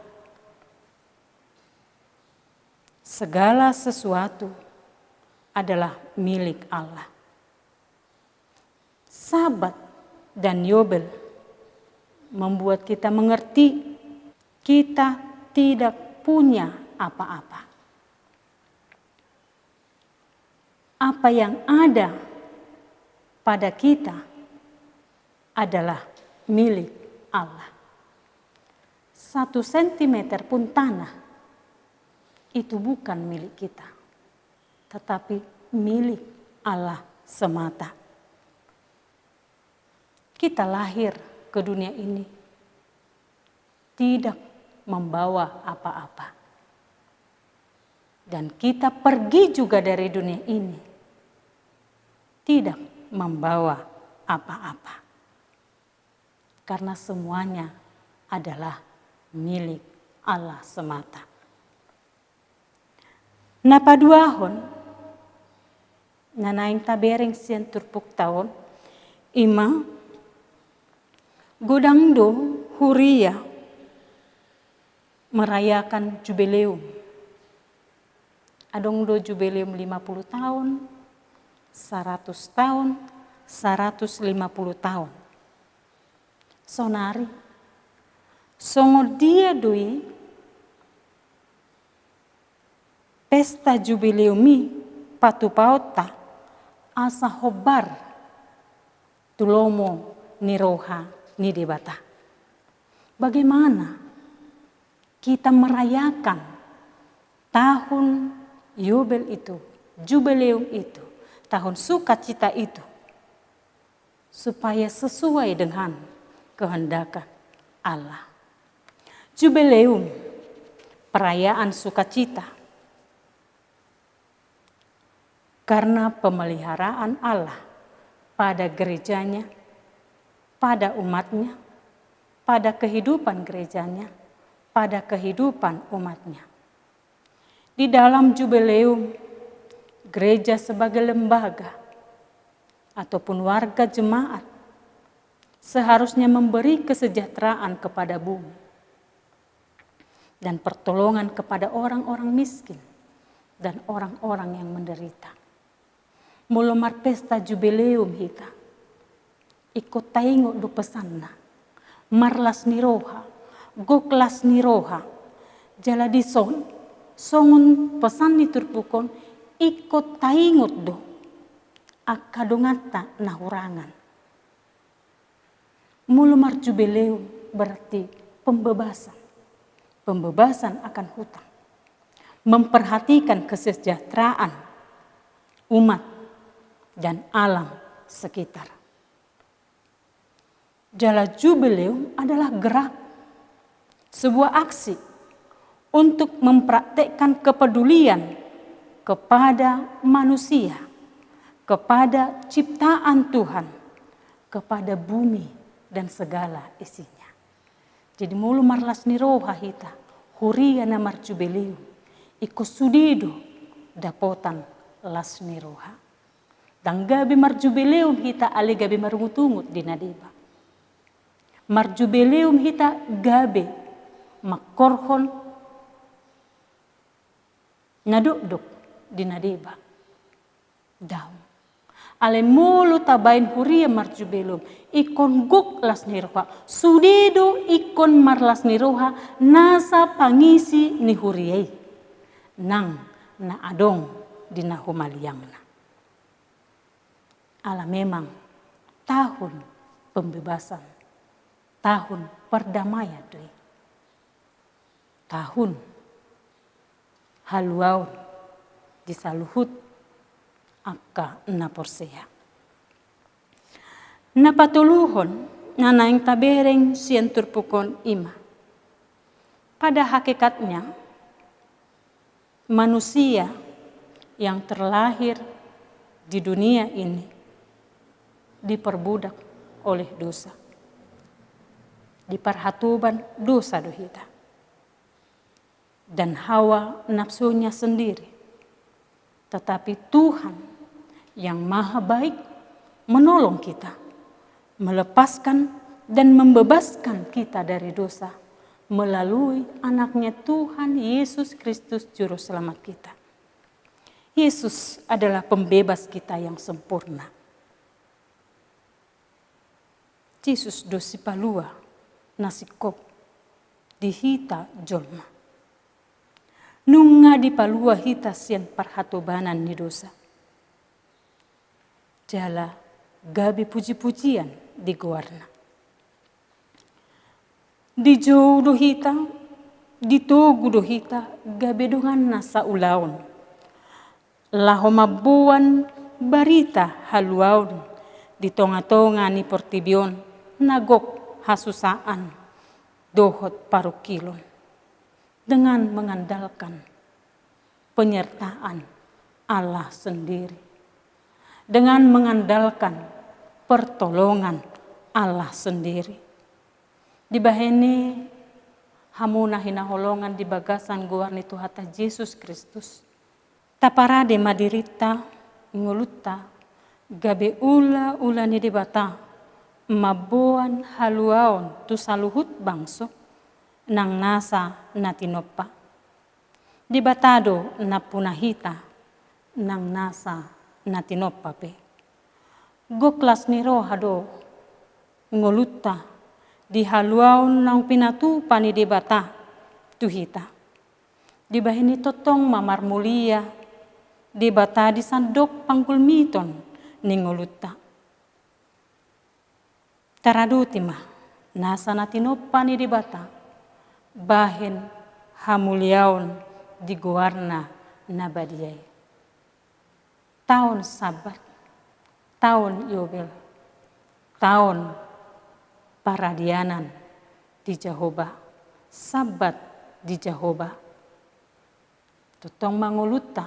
Segala sesuatu adalah milik Allah. Sabat dan Yobel membuat kita mengerti kita tidak punya apa-apa. Apa yang ada pada kita adalah milik Allah. 1 sentimeter pun tanah itu bukan milik kita, tetapi milik Allah semata. Kita lahir ke dunia ini tidak membawa apa-apa. Dan kita pergi juga dari dunia ini tidak membawa apa-apa. Karena semuanya adalah milik Allah semata. Napaduahon, nanaing tabereng sian turpuk tahun, ima Godangdo Huria merayakan jubileum. Adongdo jubileum 50 tahun, 100 tahun, 150 tahun. Sonari, songo dia doi pesta jubileumi patu pauta asa hobar tulomo niroha ni debata. Bagaimana kita merayakan tahun Yobel itu, jubileum itu, tahun sukacita itu, supaya sesuai dengan kehendak Allah. Jubileum, perayaan sukacita, karena pemeliharaan Allah pada gerejanya, pada umatnya, pada kehidupan gerejanya, pada kehidupan umatnya. Di dalam jubileum, gereja sebagai lembaga ataupun warga jemaat seharusnya memberi kesejahteraan kepada bumi dan pertolongan kepada orang-orang miskin dan orang-orang yang menderita. Mulumar pesta jubileum hita, ikut taingo do pesanna, marlas niroha, goklas niroha, jaladi songon pesan niturpukon, ikut taingot do, akadongata nahurangan. Mulumar jubileum berarti pembebasan, pembebasan akan hutang, memperhatikan kesejahteraan umat dan alam sekitar. Jala jubileum adalah gerak, sebuah aksi untuk mempraktekkan kepedulian kepada manusia, kepada ciptaan Tuhan, kepada bumi dan segala isinya. Jadi mulu marlas niroha hita, huria namar jubileum, iko sudido dapotan lasni roha. Dan gabi marjubileum hita ale gabi marungutungut di nadeba. Marjubileum hita gabe makorhon naduk di nadeba. Daun. Ale mulu tabain huria marjubileum ikon guk lasni roha. Sudido ikon marlas ni roha nasa pangisi ni huriai. Nang na adong di nahumaliangna. Ala memang tahun pembebasan, tahun perdamaian doi. Tahun haluau disaluhut akka na porsea. Na patuluhon na yang tabereng sientur pukon ima. Pada hakikatnya manusia yang terlahir di dunia ini diperbudak oleh dosa. Diperhatuban dosa dohita. Dan hawa nafsunya sendiri. Tetapi Tuhan yang maha baik menolong kita. Melepaskan dan membebaskan kita dari dosa. Melalui anaknya Tuhan Yesus Kristus Juru Selamat kita. Yesus adalah pembebas kita yang sempurna. Yesus dosi palua nasikop dihita jolma. Nunga di palua hita sian parhatobanan ni dosa. Jala gabi puji-pujian di guarna. Di jodoh hita, di togu do hita gabi dungan nasa ulaun. Lahomabuan barita haluaun di tonga-tonga ni portibion. Nagok hasusaan dohot parukilon dengan mengandalkan penyertaan Allah sendiri, dengan mengandalkan pertolongan Allah sendiri. Di bahene hamuna hinaholongan di bagasan guarni Tuhata Yesus Kristus. Taparade madirita ngulutta gabe ula ni dibata. Mabuan haluaon tu saluhut bangso nang nasa natinopa. Di batado na punahita nang nasa natinopa pe. Goklas ni rohado ngoluta di haluaon nang pinatupa ni debata tuhita. Di bahini totong mamar mulia di bata di sandok panggulmiton ni ngoluta. Taradutima nasa natinopa ni di bata bahin hamuliaon di guarna nabadiai. Tahun Sabat, tahun Yobel, tahun paradianan di Jehovah, Sabat di Jehovah. Tutong manguluta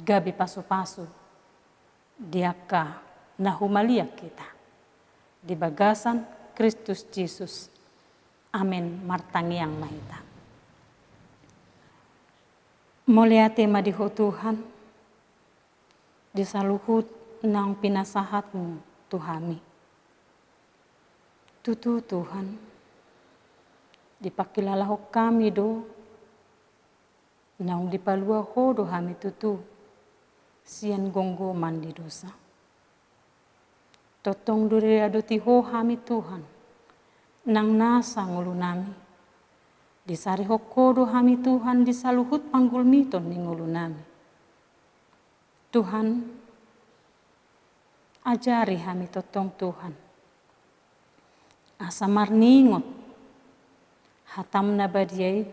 gabi pasu-pasu diaka nahumalia kita. Di bagasan Kristus Yesus. Amin martangiang mahita. Moliate madiho Tuhan. Disaluhut nang pinasahatmu Tuhami. Tutu Tuhan. Dipakilalaho kami do. Nang dipalua hodo hami tutu. Sian gonggo mandi dosa. Totong duri aduti ho hami Tuhan. Nang nasa ngulu nami. Disari hokodo hami Tuhan disaluhut panggul miton ni ngulu nami. Tuhan, ajari hami totong Tuhan. Asa marningot. Hatam nabadiai.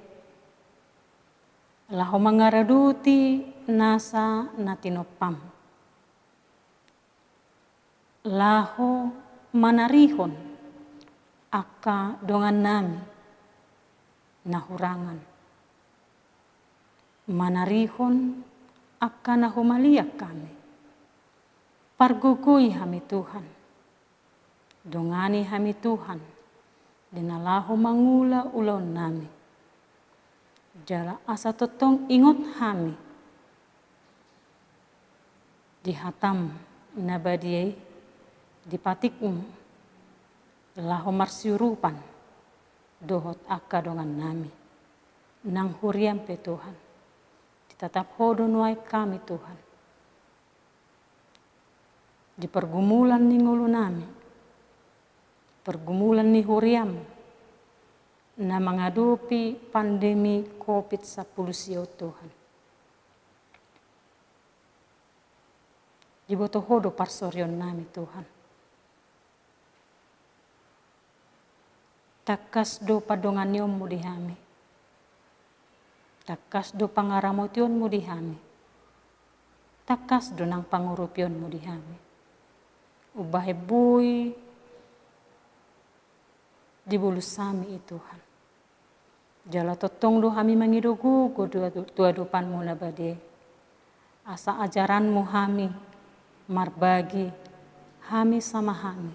Laho mangaraduti nasa natinopam. Laho manarihon aka dongan nami nahurangan. Manarihon aka nahumaliak kami. Pargugui hami Tuhan. Dongani hami Tuhan. Dinalaho mangula ulon nami. Jala asa totong ingot hami. Dihatam nabadiai dipatikmu laho marsiurupan dohot akka dongan nami. Nang huriam pe Tuhan. Ditatap hodo nuai kami Tuhan. Di pergumulan ni ngulu nami. Pergumulan ni huriam. Na menghadapi pandemi COVID-19 Tuhan. Diboto hodo parsorion nami Tuhan. Takas do padonganionmu dihami. Takas do pangaramotionmu dihami. Takas do nang pangurupionmu dihami. Ubahe bui di bulu sami Tuhan. Jala totong do hami mangidogu go dua dupanmu nabade. Asa ajaranmu hami marbagi hami sama hami.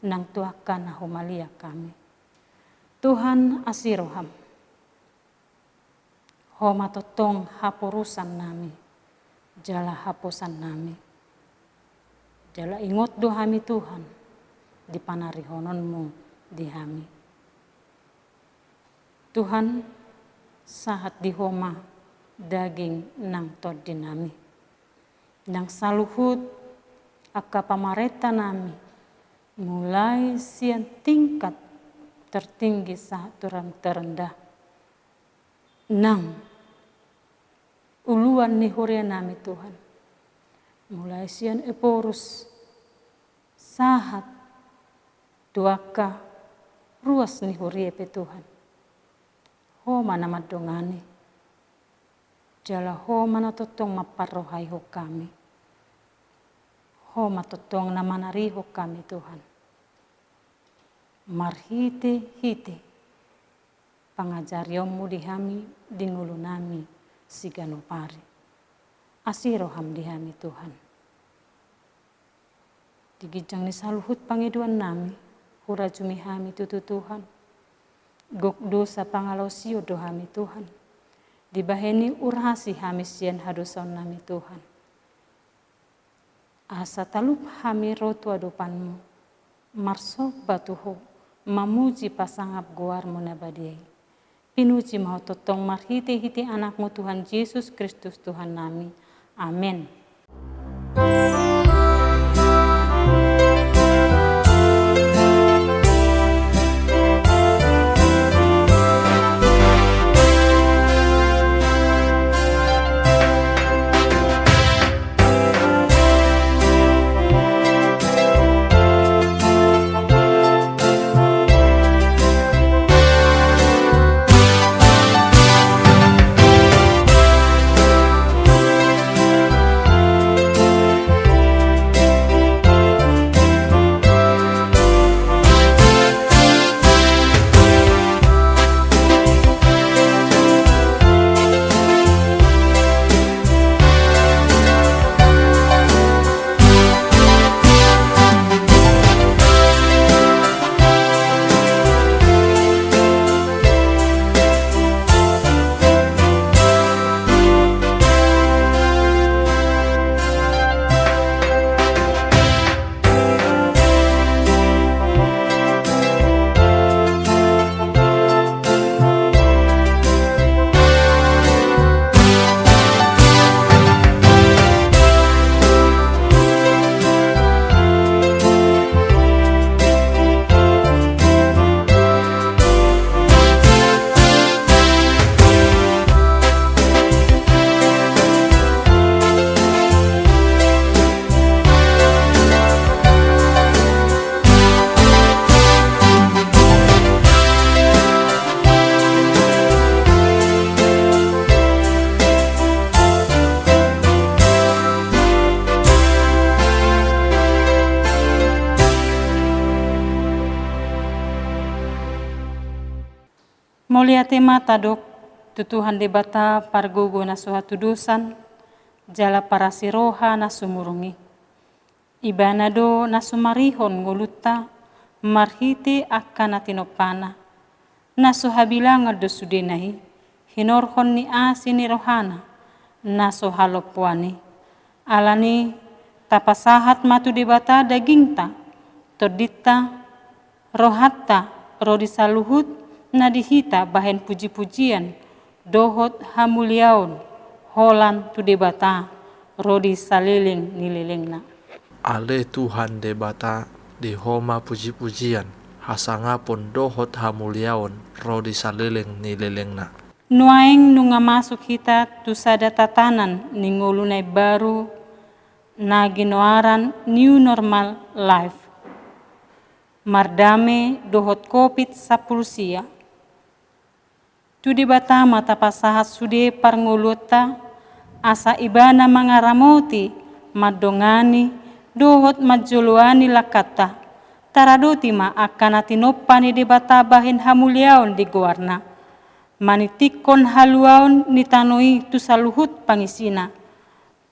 Nang tuakan nahumalia kami. Tuhan asiroham. Homa totong hapurusan nami. Jala hapusan nami. Jala ingot do hami Tuhan. Di panarihononmu di hami. Tuhan sahat di homa daging nang tod di nami. Nang saluhut akka pamareta nami. Mulai sian tingkat tertinggi saat turang terendah. Nang uluan ni huria nami Tuhan. Mulai sian eporus sahat duaka ruas ni huria pe Tuhan. Homa nama dongani. Jala homa na totong maparohai ho kami. Homa totong na manariho kami Tuhan. Marhite-hite. Pangajariommu dihami dingulu nami siganopari. Asiroham dihami Tuhan. Digijang ni saluhut pangiduan nami. Hura jumihami tutu Tuhan. Gok dosa pangalau sio dohami Tuhan. Dibaheni urhasi hami sian haduson nami Tuhan. Asa talup hami rotu adupanmu. Marsok batuho mamuji pasangap guarmu nabadiai. Pinuji mau totong marhite-hite anakmu Tuhan Yesus Kristus Tuhan nami. Amin. Mulia tema tadok tutuhan debata pargogo na suatu dosan jala parasiroha na sumurungi. Ibanado na sumarihon nguluta marhite akan natinopana na suhabilang do sudenahi hinorhon ni asini rohana, naso halopuani. Alani tapasahat matu debata dagingta, todita rohatta rodi saluhut nadihita bahen puji-pujian, dohot hamuliaon, holan tu debata rodi saliling nililingna. Ale Tuhan debata di homa puji-pujian, hasangapun dohot hamuliaon rodi saliling nililingna. Nuaing nunga masuk hita tu sada tatanan ningulunay baru na ginoaran new normal life. Mardame dohot kopit sapulusia. Tu debata mata pasahat sude parnguluta asa ibana mangaramoti madongani dohot majuluani lakata. Taradoti ma akan atinopani debata bahin hamuliaon di guarna. Manitikon haluaon ni tanoi tu saluhut pangisina.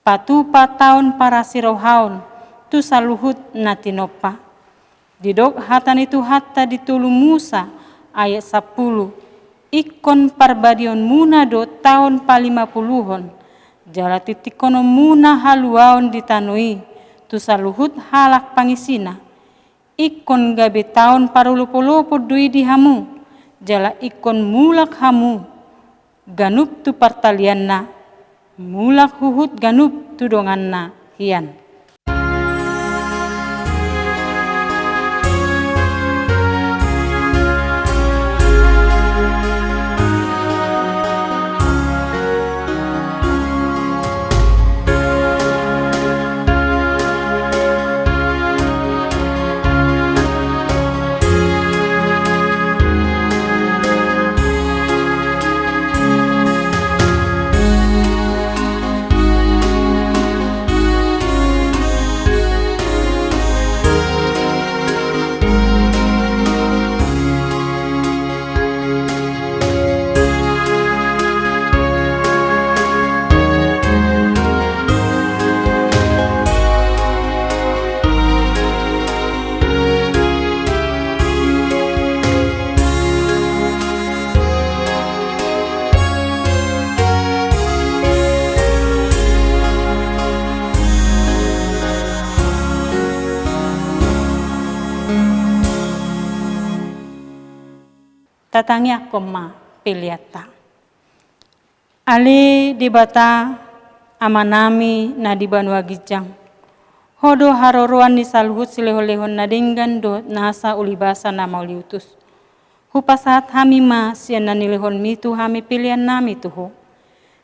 Patu pataon para sirohaon tu saluhut na tinopa. Didok hatan itu hatta ditulung Musa ayat 10. Ikon parbadion muna do tahun pa50hon. Jala titikono muna haluaon di tanoi tu saluhut halak pangisina. Ikon gabe tahun parulupo-lupo dui di hamu. Jala ikon mulak hamu, ganup tu partalianna, mulak huhut ganup tu donganna hian. Tatangi ako ma piliata. Ali dibata amanami na di Banua Gijang. Hodo haroroan ni saluhut silehon-lehon na dinggan do nasa ulibasa na mauliutus. Hupasahat hami ma siya na nilehon mitu hami pilihan nami tuho.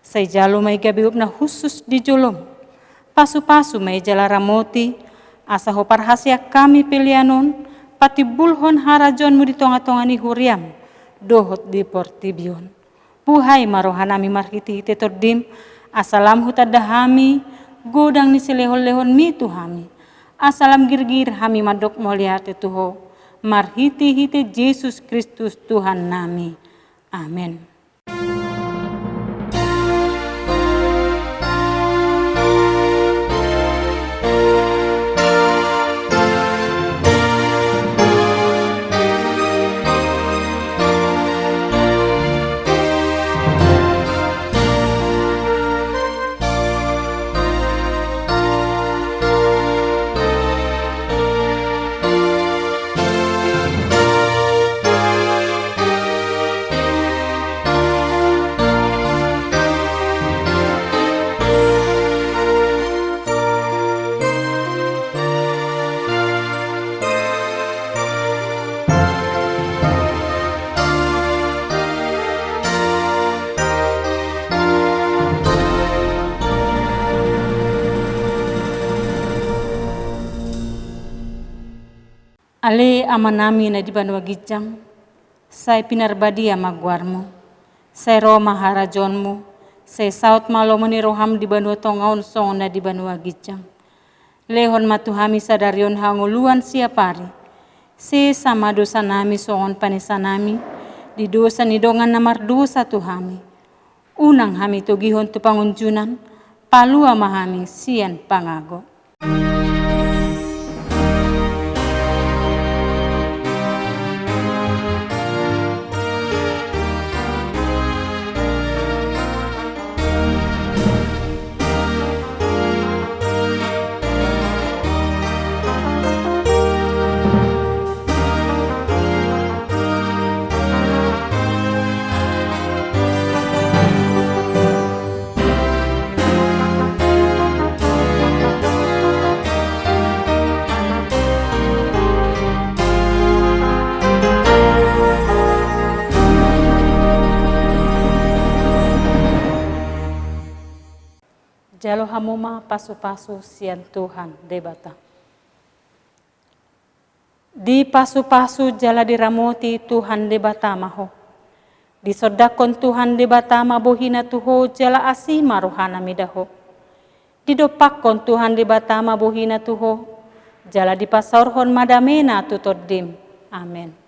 Say jalo may gabiup na husus di jolom. Pasu-pasu may jalaramoti asa ho parhasya kami pilihanon pati bulhon harajon mo di tonga-tonga ni huriam. Dohot di portibion. Buhay marohanami marhiti-hiti tordim, asalam hutadahami, godang ni silehon-lehon mitu hami. Asalam girgir hami madok moliate tuho, marhiti-hiti Yesus Kristus Tuhan nami. Amin. Ale amanami na di Banua Gijang, say pinarbadia magwarmo, say Roma harajonmo, say saut malomo ni roham di Banua Tongaon song na di Banua Gijang. Lehon matuhami sadarion hanguluan siapari, say sama dosa nami songon panisa nami, di dosa ni dongan namar dosa tuhami. Unang hami tugihon tu pangunjunan, palua mahami sian pangago. Jalo hamuma pasu-pasu sian Tuhan debata. Di pasu-pasu jala diramoti Tuhan debata maho. Di sodakon Tuhan debata mabohina tuho jala asima rohana midaho. Di dopakon Tuhan debata mabohina tuho jala dipasaurhon madamena tutoddim. Amen.